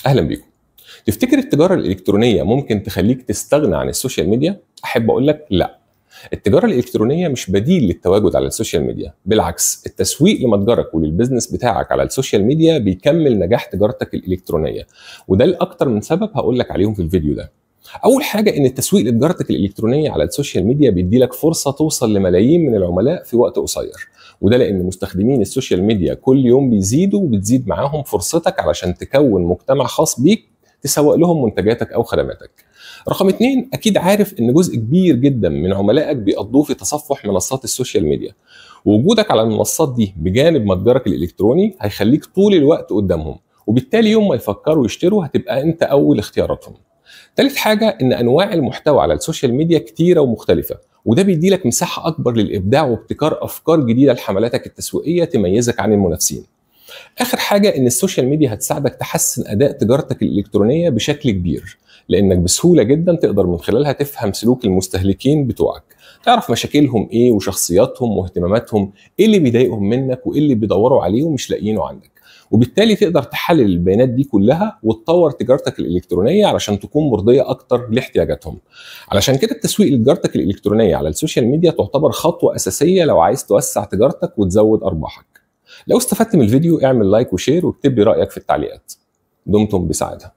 اهلا بيكم. تفتكر التجاره الالكترونيه ممكن تخليك تستغنى عن السوشيال ميديا؟ احب اقول لك لا. التجاره الالكترونيه مش بديل للتواجد على السوشيال ميديا، بالعكس التسويق لمتجرك وللبزنس بتاعك على السوشيال ميديا بيكمل نجاح تجارتك الالكترونيه، وده لاكتر من سبب هقول لك عليهم في الفيديو ده. اول حاجه ان التسويق لتجارتك الالكترونيه على السوشيال ميديا بيدي لك فرصه توصل لملايين من العملاء في وقت قصير، وده لان مستخدمين السوشيال ميديا كل يوم بيزيدوا وبتزيد معاهم فرصتك علشان تكون مجتمع خاص بيك تسوق لهم منتجاتك او خدماتك. رقم اتنين، اكيد عارف ان جزء كبير جدا من عملائك بيقضوه في تصفح منصات السوشيال ميديا، ووجودك على المنصات دي بجانب متجرك الالكتروني هيخليك طول الوقت قدامهم، وبالتالي يوم ما يفكروا يشتروا هتبقى انت اول اختياراتهم. تالت حاجة إن أنواع المحتوى على السوشيال ميديا كتيرة ومختلفة، وده بيديلك مساحة أكبر للإبداع وابتكار أفكار جديدة لحملاتك التسويقية تميزك عن المنافسين. آخر حاجة إن السوشيال ميديا هتساعدك تحسن أداء تجارتك الإلكترونية بشكل كبير، لأنك بسهولة جدا تقدر من خلالها تفهم سلوك المستهلكين بتوعك، تعرف مشاكلهم إيه وشخصياتهم واهتماماتهم، إيه اللي بيضايقهم منك وإيه اللي بيدوروا عليه ومش لاقيينه عندك، وبالتالي تقدر تحلل البيانات دي كلها وتطور تجارتك الإلكترونية علشان تكون مرضية أكتر لاحتياجاتهم. علشان كده التسويق لتجارتك الإلكترونية على السوشيال ميديا تعتبر خطوة أساسية لو عايز توسع تجارتك وتزود أرباحك. لو استفدت من الفيديو اعمل لايك وشير واكتب لي رأيك في التعليقات. دمتم بسعادة.